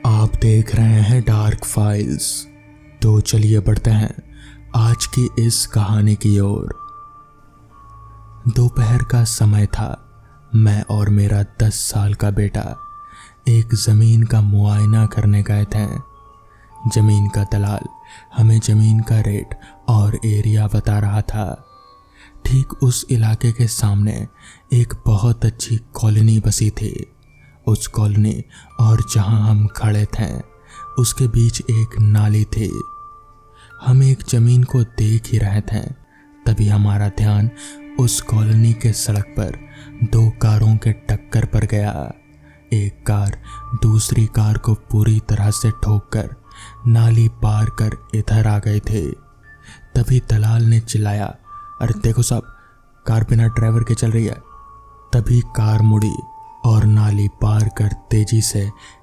आप देख रहे हैं डार्क फाइल्स। तो चलिए बढ़ते हैं आज की इस कहानी की ओर। दोपहर का समय था। मैं और मेरा 10 साल का बेटा एक ज़मीन का मुआयना करने गए थे। ज़मीन का दलाल हमें ज़मीन का रेट और एरिया बता रहा था। ठीक उस इलाके के सामने एक बहुत अच्छी कॉलोनी बसी थी। उस कॉलोनी और जहां हम खड़े थे उसके बीच एक नाली थी। हम एक ज़मीन को देख ही रहे थे, तभी हमारा ध्यान उस कॉलोनी के सड़क पर 2 कारों के टक्कर पर गया। एक कार दूसरी कार को पूरी तरह से ठोककर नाली पार कर इधर आ गए थे। तभी दलाल ने चिल्लाया, अरे देखो साहब, कार बिना ड्राइवर के चल रही है। तभी कार मुड़ी और नाली पार कर तेजी से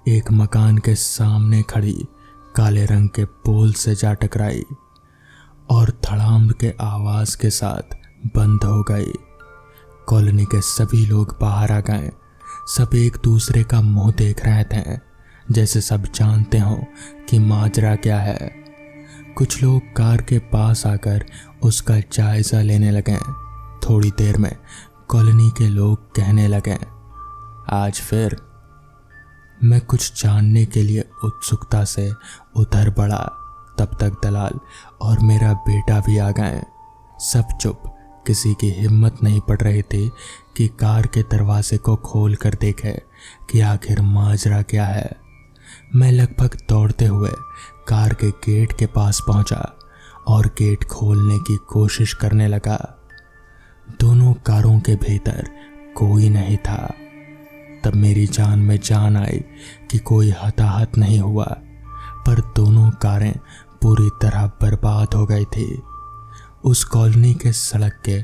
एक मकान के सामने खड़ी काले रंग के पोल से जा टकराई और धड़ाम के आवाज के साथ बंद हो गई। कॉलोनी के सभी लोग बाहर आ गए। सब एक दूसरे का मुंह देख रहे थे, जैसे सब जानते हो कि माजरा क्या है। कुछ लोग कार के पास आकर उसका जायजा लेने लगे। थोड़ी देर में कॉलोनी के लोग कहने लगे, आज फिर। मैं कुछ जानने के लिए उत्सुकता से उधर बढ़ा। तब तक दलाल और मेरा बेटा भी आ गए। सब चुप, किसी की हिम्मत नहीं पड़ रही थी कि कार के दरवाजे को खोल कर देखे कि आखिर माजरा क्या है। मैं लगभग दौड़ते हुए कार के गेट के पास पहुंचा और गेट खोलने की कोशिश करने लगा। दोनों कारों के भीतर कोई नहीं था। तब मेरी जान में जान आई कि कोई हताहत नहीं हुआ, पर दोनों कारें पूरी तरह बर्बाद हो गई थी। उस कॉलोनी के सड़क के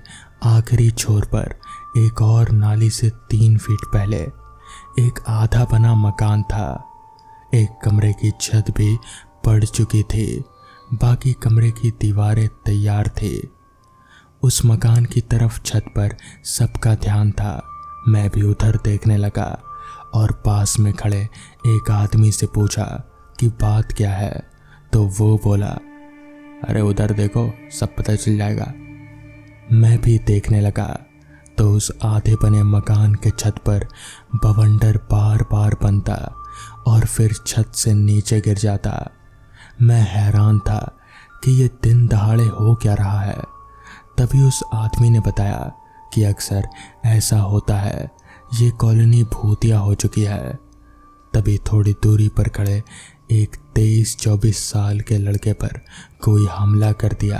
आखिरी छोर पर एक और नाली से 3 फीट पहले एक आधा बना मकान था। एक कमरे की छत भी पड़ चुकी थी, बाकी कमरे की दीवारें तैयार थी। उस मकान की तरफ छत पर सबका ध्यान था। मैं भी उधर देखने लगा और पास में खड़े एक आदमी से पूछा कि बात क्या है। तो वो बोला, अरे उधर देखो, सब पता चल जाएगा। मैं भी देखने लगा तो उस आधे बने मकान के छत पर बवंडर बार बार बनता और फिर छत से नीचे गिर जाता। मैं हैरान था कि ये दिन दहाड़े हो क्या रहा है। तभी उस आदमी ने बताया कि अक्सर ऐसा होता है, ये कॉलोनी भूतिया हो चुकी है। तभी थोड़ी दूरी पर खड़े एक 23-24 साल के लड़के पर कोई हमला कर दिया।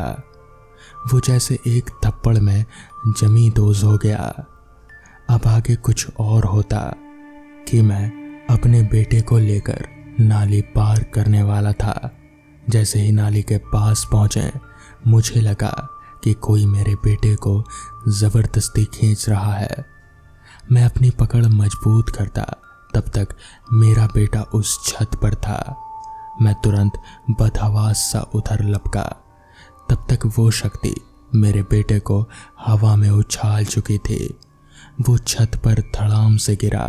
वो जैसे एक थप्पड़ में जमी दोज हो गया। अब आगे कुछ और होता कि मैं अपने बेटे को लेकर नाली पार करने वाला था। जैसे ही नाली के पास पहुंचे, मुझे लगा कि कोई मेरे बेटे को ज़बरदस्ती खींच रहा है। मैं अपनी पकड़ मजबूत करता, तब तक मेरा बेटा उस छत पर था। मैं तुरंत बदहवास सा उधर लपका। तब तक वो शक्ति मेरे बेटे को हवा में उछाल चुकी थी। वो छत पर धड़ाम से गिरा।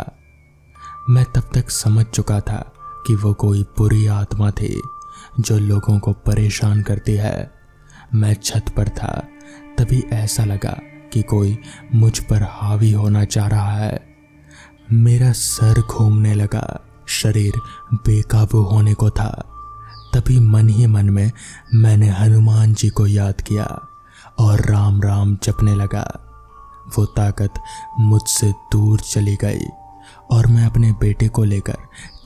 मैं तब तक समझ चुका था कि वो कोई बुरी आत्मा थी जो लोगों को परेशान करती है। मैं छत पर था, तभी ऐसा लगा कि कोई मुझ पर हावी होना चाह रहा है। मेरा सर घूमने लगा, शरीर बेकाबू होने को था। तभी मन ही मन में मैंने हनुमान जी को याद किया और राम राम जपने लगा। वो ताकत मुझसे दूर चली गई और मैं अपने बेटे को लेकर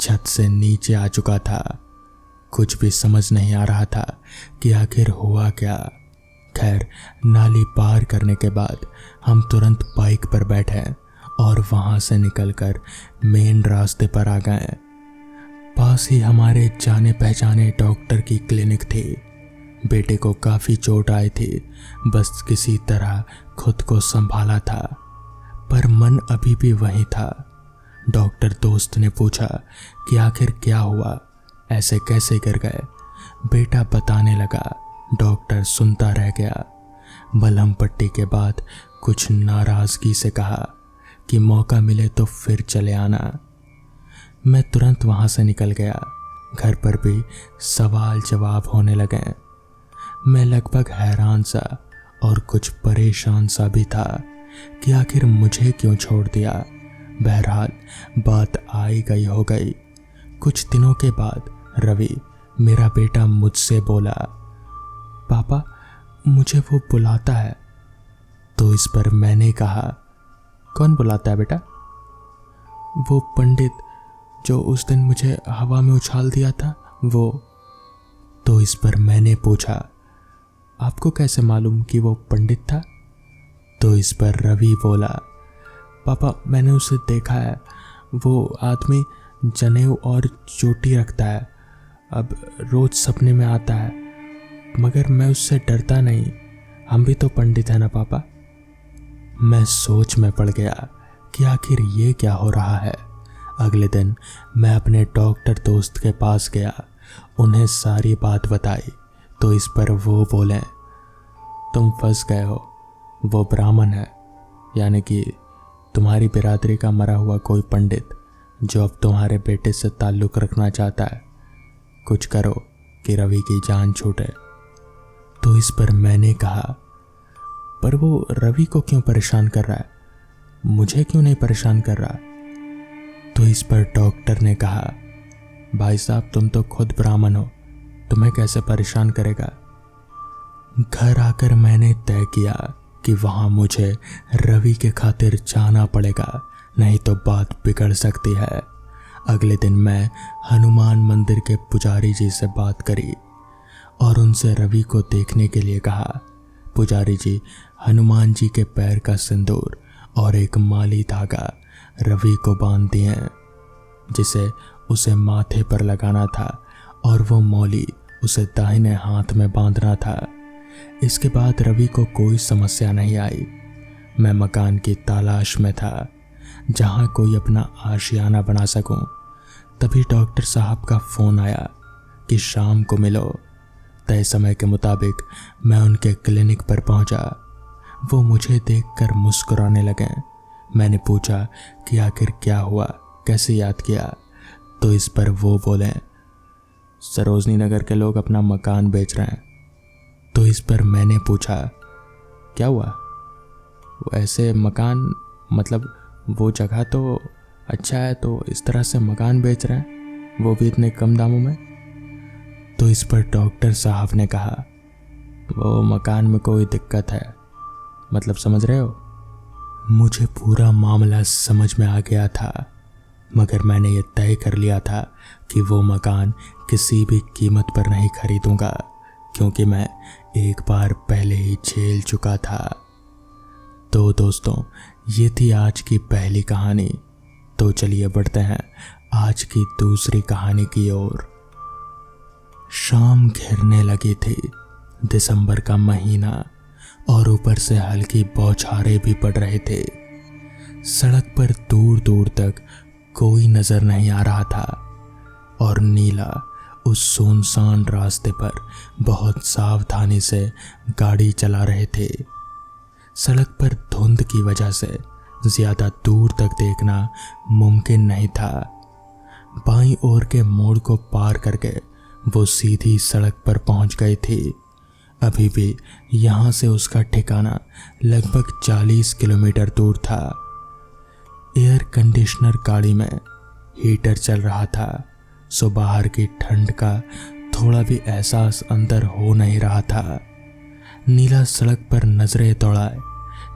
छत से नीचे आ चुका था। कुछ भी समझ नहीं आ रहा था कि आखिर हुआ क्या। खैर, नाली पार करने के बाद हम तुरंत बाइक पर बैठे और वहां से निकलकर मेन रास्ते पर आ गए। पास ही हमारे जाने पहचाने डॉक्टर की क्लिनिक थी। बेटे को काफ़ी चोट आई थी, बस किसी तरह खुद को संभाला था, पर मन अभी भी वहीं था। डॉक्टर दोस्त ने पूछा कि आखिर क्या हुआ, ऐसे कैसे गिर गए। बेटा बताने लगा। डॉक्टर सुनता रह गया। मलहम पट्टी के बाद कुछ नाराज़गी से कहा कि मौका मिले तो फिर चले आना। मैं तुरंत वहां से निकल गया घर पर भी सवाल जवाब होने लगे। मैं लगभग हैरान सा और कुछ परेशान सा भी था कि आखिर मुझे क्यों छोड़ दिया। बहरहाल बात आई गई हो गई। कुछ दिनों के बाद रवि, मेरा बेटा, मुझसे बोला, पापा मुझे वो बुलाता है। तो इस पर मैंने कहा, कौन बुलाता है बेटा? वो पंडित जो उस दिन मुझे हवा में उछाल दिया था, वो। तो इस पर मैंने पूछा, आपको कैसे मालूम कि वो पंडित था? तो इस पर रवि बोला, पापा मैंने उसे देखा है, वो आदमी जनेऊ और चोटी रखता है, अब रोज सपने में आता है, मगर मैं उससे डरता नहीं, हम भी तो पंडित हैं ना पापा। मैं सोच में पड़ गया कि आखिर ये क्या हो रहा है। अगले दिन मैं अपने डॉक्टर दोस्त के पास गया, उन्हें सारी बात बताई। तो इस पर वो बोले, तुम फंस गए हो, वो ब्राह्मण है, यानी कि तुम्हारी बिरादरी का मरा हुआ कोई पंडित जो अब तुम्हारे बेटे से ताल्लुक़ रखना चाहता है। कुछ करो कि रवि की जान छूटे। तो इस पर मैंने कहा, पर वो रवि को क्यों परेशान कर रहा है, मुझे क्यों नहीं परेशान कर रहा? तो इस पर डॉक्टर ने कहा, भाई साहब तुम तो खुद ब्राह्मण हो, तुम्हें कैसे परेशान करेगा। घर आकर मैंने तय किया कि वहां मुझे रवि के खातिर जाना पड़ेगा, नहीं तो बात बिगड़ सकती है। अगले दिन मैं हनुमान मंदिर के पुजारी जी से बात करी और उनसे रवि को देखने के लिए कहा। पुजारी जी हनुमान जी के पैर का सिंदूर और एक माली धागा रवि को बांध दिए, जिसे उसे माथे पर लगाना था और वो मौली उसे दाहिने हाथ में बांधना था। इसके बाद रवि को कोई समस्या नहीं आई। मैं मकान की तलाश में था जहां कोई अपना आशियाना बना सकूं। तभी डॉक्टर साहब का फ़ोन आया कि शाम को मिलो। तय समय के मुताबिक मैं उनके क्लिनिक पर पहुंचा। वो मुझे देखकर मुस्कुराने लगे। मैंने पूछा कि आखिर क्या हुआ, कैसे याद किया। तो इस पर वो बोले, सरोजनी नगर के लोग अपना मकान बेच रहे हैं। तो इस पर मैंने पूछा, क्या हुआ? वो ऐसे मकान, मतलब वो जगह तो अच्छा है, तो इस तरह से मकान बेच रहे हैं, वो भी इतने कम दामों में। तो इस पर डॉक्टर साहब ने कहा, वो मकान में कोई दिक्कत है, मतलब समझ रहे हो। मुझे पूरा मामला समझ में आ गया था, मगर मैंने ये तय कर लिया था कि वो मकान किसी भी कीमत पर नहीं खरीदूंगा, क्योंकि मैं एक बार पहले ही झेल चुका था। तो दोस्तों, ये थी आज की पहली कहानी। तो चलिए बढ़ते हैं आज की दूसरी कहानी की ओर। शाम घिरने लगी थी, दिसंबर का महीना, और ऊपर से हल्की बौछारें भी पड़ रहे थे। सड़क पर दूर दूर तक कोई नजर नहीं आ रहा था और नीला उस सुनसान रास्ते पर बहुत सावधानी से गाड़ी चला रहे थे। सड़क पर धुंध की वजह से ज्यादा दूर तक देखना मुमकिन नहीं था। बाईं ओर के मोड़ को पार करके वो सीधी सड़क पर पहुंच गई थी। अभी भी यहां से उसका ठिकाना लगभग 40 किलोमीटर दूर था। एयर कंडीशनर गाड़ी में हीटर चल रहा था, सो बाहर की ठंड का थोड़ा भी एहसास अंदर हो नहीं रहा था। नीला सड़क पर नजरें दौड़ाए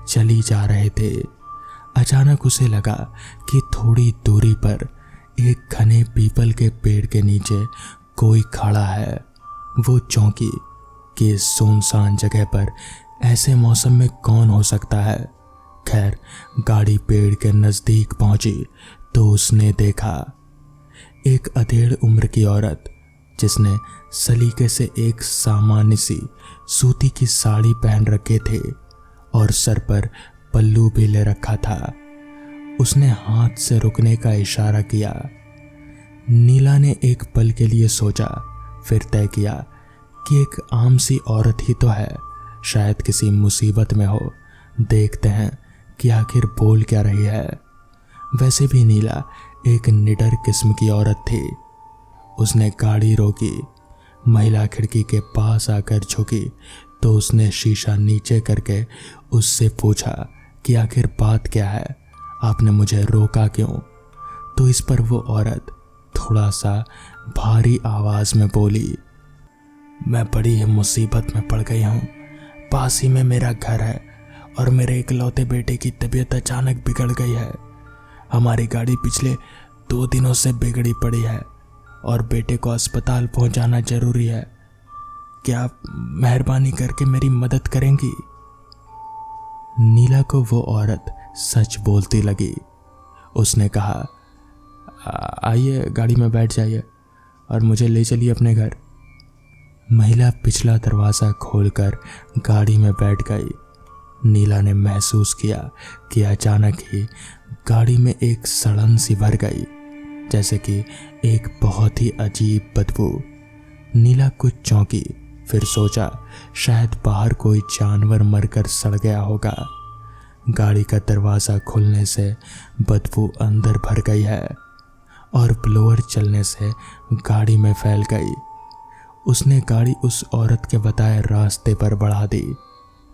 चली जा रहे थे। अचानक उसे लगा कि थोड़ी दूरी पर एक घने पीपल के पेड़ के नीचे कोई खड़ा है। वो चौंकी कि इस सुनसान जगह पर ऐसे मौसम में कौन हो सकता है। खैर, गाड़ी पेड़ के नजदीक पहुंची तो उसने देखा एक अधेड़ उम्र की औरत, जिसने सलीके से एक सामान्य सी सूती की साड़ी पहन रखे थे और सर पर पल्लू भी ले रखा था। उसने हाथ से रुकने का इशारा किया। नीला ने एक पल के लिए सोचा, फिर तय किया कि एक आम सी औरत ही तो है, शायद किसी मुसीबत में हो, देखते हैं कि आखिर बोल क्या रही है। वैसे भी नीला एक निडर किस्म की औरत थी। उसने गाड़ी रोकी। महिला खिड़की के पास आकर झुकी तो उसने शीशा नीचे करके उससे पूछा कि आखिर बात क्या है, आपने मुझे रोका क्यों? तो इस पर वो औरत थोड़ा सा भारी आवाज में बोली, मैं बड़ी ही मुसीबत में पड़ गई हूँ। पास ही में मेरा घर है और मेरे इकलौते बेटे की तबीयत अचानक बिगड़ गई है। हमारी गाड़ी पिछले 2 दिनों से बिगड़ी पड़ी है और बेटे को अस्पताल पहुंचाना जरूरी है। क्या आप मेहरबानी करके मेरी मदद करेंगी? नीला को वो औरत सच बोलती लगी। उसने कहा, आइए गाड़ी में बैठ जाइए और मुझे ले चलिए अपने घर। महिला पिछला दरवाज़ा खोलकर गाड़ी में बैठ गई। नीला ने महसूस किया कि अचानक ही गाड़ी में एक सड़न सी भर गई, जैसे कि एक बहुत ही अजीब बदबू। नीला कुछ चौंकी, फिर सोचा शायद बाहर कोई जानवर मरकर सड़ गया होगा। गाड़ी का दरवाज़ा खुलने से बदबू अंदर भर गई है और ब्लोअर चलने से गाड़ी में फैल गई। उसने गाड़ी उस औरत के बताए रास्ते पर बढ़ा दी।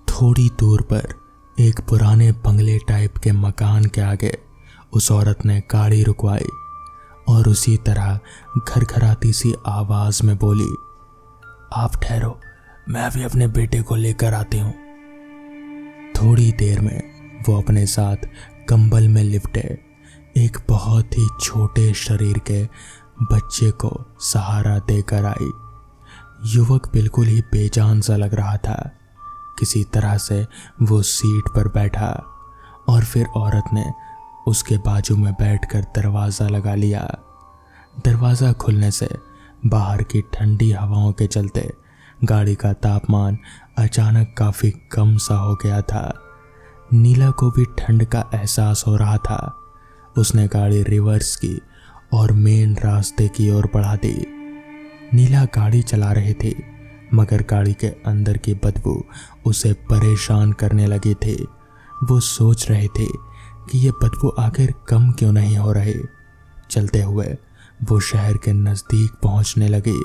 थोड़ी दूर पर एक पुराने बंगले टाइप के मकान के आगे उस औरत ने गाड़ी रुकवाई और उसी तरह घरघराती सी आवाज में बोली, आप ठहरो, मैं अभी अपने बेटे को लेकर आती हूँ। थोड़ी देर में वो अपने साथ कंबल में लिपटे एक बहुत ही छोटे शरीर के बच्चे को सहारा देकर आई। युवक बिल्कुल ही बेजान सा लग रहा था। किसी तरह से वो सीट पर बैठा और फिर औरत ने उसके बाजू में बैठकर दरवाज़ा लगा लिया। दरवाज़ा खुलने से बाहर की ठंडी हवाओं के चलते गाड़ी का तापमान अचानक काफ़ी कम सा हो गया था। नीला को भी ठंड का एहसास हो रहा था। उसने गाड़ी रिवर्स की और मेन रास्ते की ओर बढ़ा दी। नीला गाड़ी चला रही थी, मगर गाड़ी के अंदर की बदबू उसे परेशान करने लगी थी। वो सोच रहे थे कि ये बदबू आखिर कम क्यों नहीं हो रही। चलते हुए वो शहर के नज़दीक पहुंचने लगी।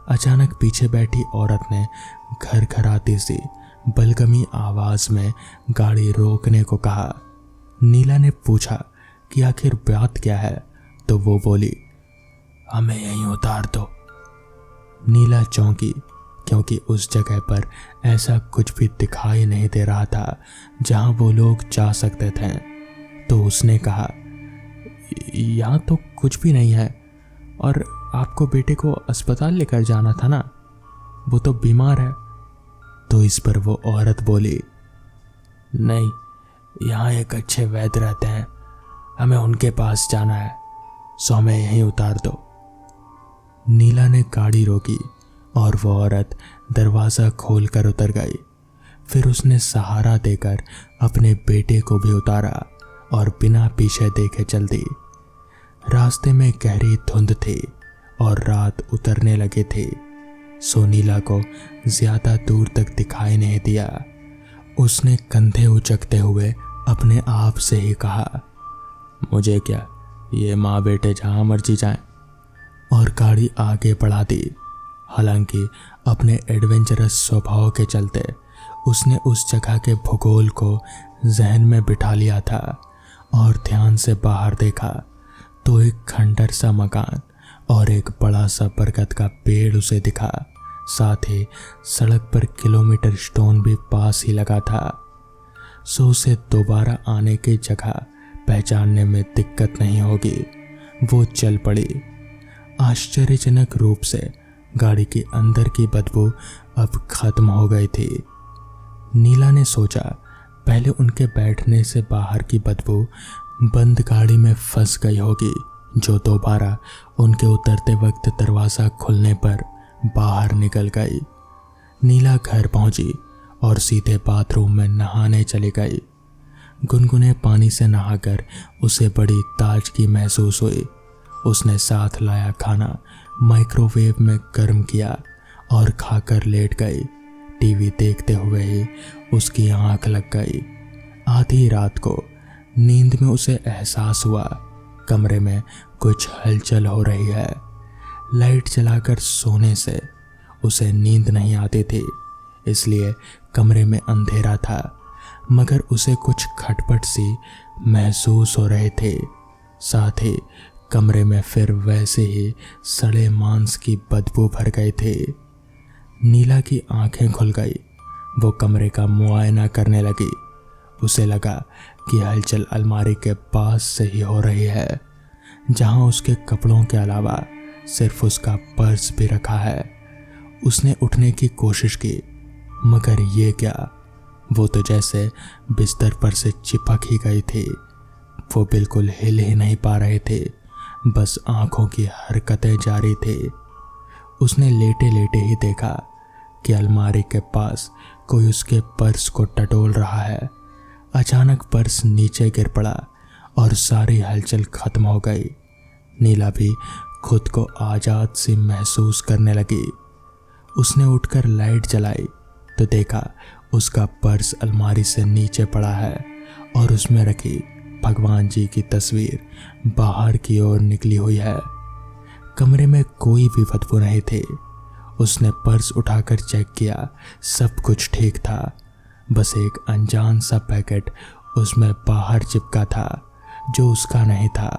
अचानक पीछे बैठी औरत ने घरघराती सी बलगमी आवाज में गाड़ी रोकने को कहा। नीला ने पूछा कि आखिर बात क्या है, तो वो बोली, हमें यहीं उतार दो। नीला चौंकी, क्योंकि उस जगह पर ऐसा कुछ भी दिखाई नहीं दे रहा था जहां वो लोग जा सकते थे। तो उसने कहा, यहाँ तो कुछ भी नहीं है और आपको बेटे को अस्पताल लेकर जाना था ना, वो तो बीमार है। तो इस पर वो औरत बोली, नहीं, यहाँ एक अच्छे वैद्य रहते हैं, हमें उनके पास जाना है, सो हमें यहीं उतार दो। नीला ने गाड़ी रोकी और वो औरत दरवाज़ा खोलकर उतर गई। फिर उसने सहारा देकर अपने बेटे को भी उतारा और बिना पीछे देखे चल दी। रास्ते में गहरी धुंध थी और रात उतरने लगी थी, सो नीला को ज्यादा दूर तक दिखाई नहीं दिया। उसने कंधे उचकते हुए अपने आप से ही कहा, मुझे क्या, ये माँ बेटे जहाँ मर्जी जाएं, और गाड़ी आगे बढ़ा दी। हालांकि अपने एडवेंचरस स्वभाव के चलते उसने उस जगह के भूगोल को जहन में बिठा लिया था और ध्यान से बाहर देखा तो एक खंडर सा मकान और एक बड़ा सा बरगद का पेड़ उसे दिखा। साथ ही सड़क पर किलोमीटर स्टोन भी पास ही लगा था, सो उसे दोबारा आने की जगह पहचानने में दिक्कत नहीं होगी। वो चल पड़ी। आश्चर्यजनक रूप से गाड़ी के अंदर की बदबू अब खत्म हो गई थी। नीला ने सोचा पहले उनके बैठने से बाहर की बदबू बंद गाड़ी में फंस गई होगी, जो दोबारा उनके उतरते वक्त दरवाज़ा खुलने पर बाहर निकल गई। नीला घर पहुंची और सीधे बाथरूम में नहाने चली गई। गुनगुने पानी से नहाकर उसे बड़ी ताजगी महसूस हुई। उसने साथ लाया खाना माइक्रोवेव में गर्म किया और खाकर लेट गई। टीवी देखते हुए ही उसकी आंख लग गई। आधी रात को नींद में उसे एहसास हुआ कमरे में कुछ हलचल हो रही है। लाइट जलाकर सोने से उसे नींद नहीं आती थी, इसलिए कमरे में अंधेरा था, मगर उसे कुछ खटपट सी महसूस हो रहे थे। साथ ही कमरे में फिर वैसे ही सड़े मांस की बदबू भर गए थे। नीला की आंखें खुल गई। वो कमरे का मुआयना करने लगी। उसे लगा कि हलचल अलमारी के पास से ही हो रही है, जहां उसके कपड़ों के अलावा सिर्फ उसका पर्स भी रखा है। उसने उठने की कोशिश की, मगर ये क्या, वो तो जैसे बिस्तर पर से चिपक ही गई थी। वो बिल्कुल हिल ही नहीं पा रहे थे, बस आंखों की हरकतें जारी थी। उसने लेटे लेटे ही देखा कि अलमारी के पास कोई उसके पर्स को टटोल रहा है। अचानक पर्स नीचे गिर पड़ा और सारी हलचल खत्म हो गई। नीला भी खुद को आज़ाद सी महसूस करने लगी। उसने उठकर लाइट जलाई तो देखा उसका पर्स अलमारी से नीचे पड़ा है और उसमें रखी भगवान जी की तस्वीर बाहर की ओर निकली हुई है। कमरे में कोई भी बदबू नहीं थी। उसने पर्स उठाकर चेक किया, सब कुछ ठीक था। बस एक अनजान सा पैकेट उसमें बाहर चिपका था, जो उसका नहीं था,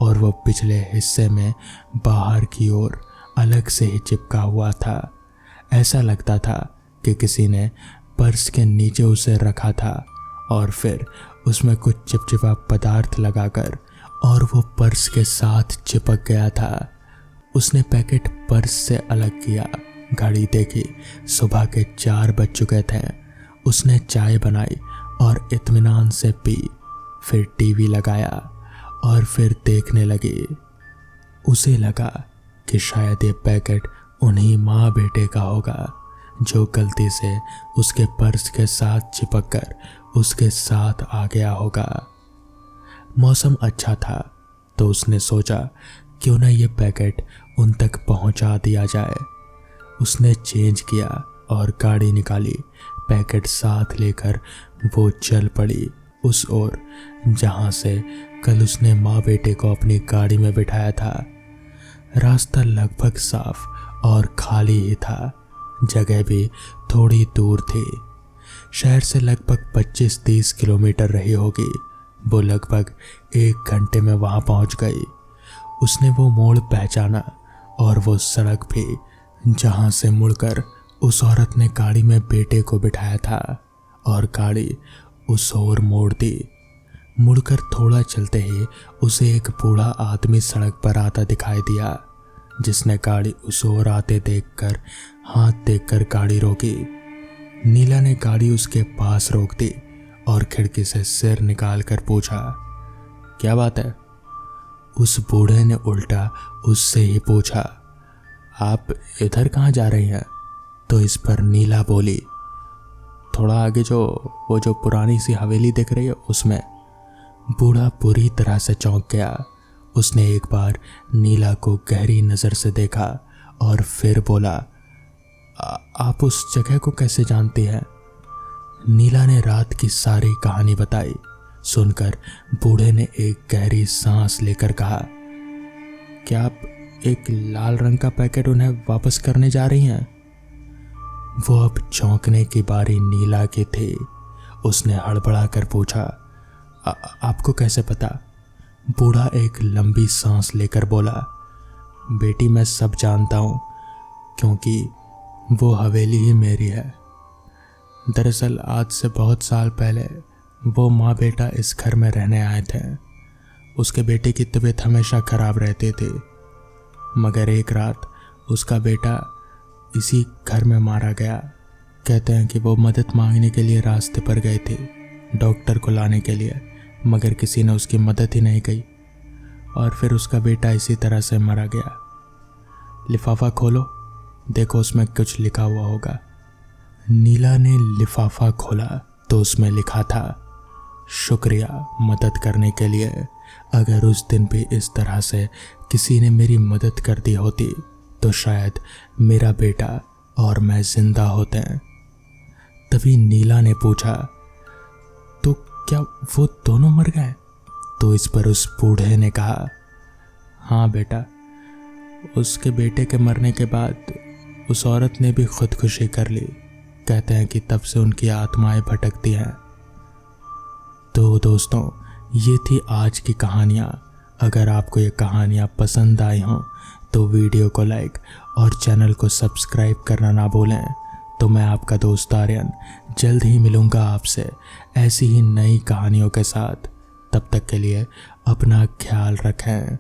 और वो पिछले हिस्से में बाहर की ओर अलग से ही चिपका हुआ था। ऐसा लगता था कि किसी ने पर्स के नीचे उसे रखा था और फिर उसमें कुछ चिपचिपा पदार्थ लगाकर और वो पर्स के साथ चिपक गया था। उसने पैकेट पर्स से अलग किया, घड़ी देखी, सुबह के 4 बज चुके थे। उसने चाय बनाई और इत्मीनान से पी, फिर टीवी लगाया और फिर देखने लगी। उसे लगा कि शायद ये पैकेट उन्हीं माँ बेटे का होगा, जो गलती से उसके पर्स के साथ चिपक कर उसके साथ आ गया होगा। मौसम अच्छा था तो उसने सोचा क्यों ना ये पैकेट उन तक पहुंचा दिया जाए। उसने चेंज किया और गाड़ी निकाली। पैकेट साथ लेकर वो चल पड़ी उस ओर जहां से कल उसने माँ बेटे को अपनी गाड़ी में बिठाया था। रास्ता लगभग साफ और खाली ही था। जगह भी थोड़ी दूर थी। शहर से लगभग 25-30 किलोमीटर रही होगी। वो लगभग 1 घंटे में वहां पहुंच गई। उसने वो मोड़ पहचाना और वो सड़क भी, जहां से मुड़कर उस औरत ने गाड़ी में बेटे को बिठाया था, और गाड़ी उस ओर मोड़ दी। मुड़कर थोड़ा चलते ही उसे एक बूढ़ा आदमी सड़क पर आता दिखाई दिया, जिसने गाड़ी उस ओर आते देखकर हाथ देखकर गाड़ी रोकी। नीला ने गाड़ी उसके पास रोक दी और खिड़की से सिर निकालकर पूछा, क्या बात है? उस बूढ़े ने उल्टा उससे ही पूछा, आप इधर कहाँ जा रही हैं? तो इस पर नीला बोली, थोड़ा आगे वो जो पुरानी सी हवेली दिख रही है उसमें। बूढ़ा पूरी तरह से चौंक गया। उसने एक बार नीला को गहरी नज़र से देखा और फिर बोला, आप उस जगह को कैसे जानती हैं? नीला ने रात की सारी कहानी बताई। सुनकर बूढ़े ने एक गहरी सांस लेकर कहा, क्या आप एक लाल रंग का पैकेट उन्हें वापस करने जा रही हैं? वो अब चौंकने की बारी नीला की थी। उसने हड़बड़ा कर पूछा, आपको कैसे पता? बूढ़ा एक लंबी सांस लेकर बोला, बेटी मैं सब जानता हूँ, क्योंकि वो हवेली ही मेरी है। दरअसल आज से बहुत साल पहले वो माँ बेटा इस घर में रहने आए थे। उसके बेटे की तबीयत हमेशा खराब रहती थी, मगर एक रात उसका बेटा इसी घर में मारा गया। कहते हैं कि वो मदद मांगने के लिए रास्ते पर गए थे डॉक्टर को लाने के लिए, मगर किसी ने उसकी मदद ही नहीं की और फिर उसका बेटा इसी तरह से मारा गया। लिफाफा खोलो, देखो उसमें कुछ लिखा हुआ होगा। नीला ने लिफाफा खोला तो उसमें लिखा था, शुक्रिया मदद करने के लिए। अगर उस दिन भी इस तरह से किसी ने मेरी मदद कर दी होती तो शायद मेरा बेटा और मैं जिंदा होते हैं। तभी नीला ने पूछा, तो क्या वो दोनों मर गए? तो इस पर उस बूढ़े ने कहा, हाँ बेटा, उसके बेटे के मरने के बाद उस औरत ने भी खुदकुशी कर ली। कहते हैं कि तब से उनकी आत्माएं भटकती हैं। तो दोस्तों, ये थी आज की कहानियाँ। अगर आपको ये कहानियाँ पसंद आई हों तो वीडियो को लाइक और चैनल को सब्सक्राइब करना ना भूलें। तो मैं आपका दोस्त आर्यन जल्द ही मिलूँगा आपसे ऐसी ही नई कहानियों के साथ। तब तक के लिए अपना ख्याल रखें।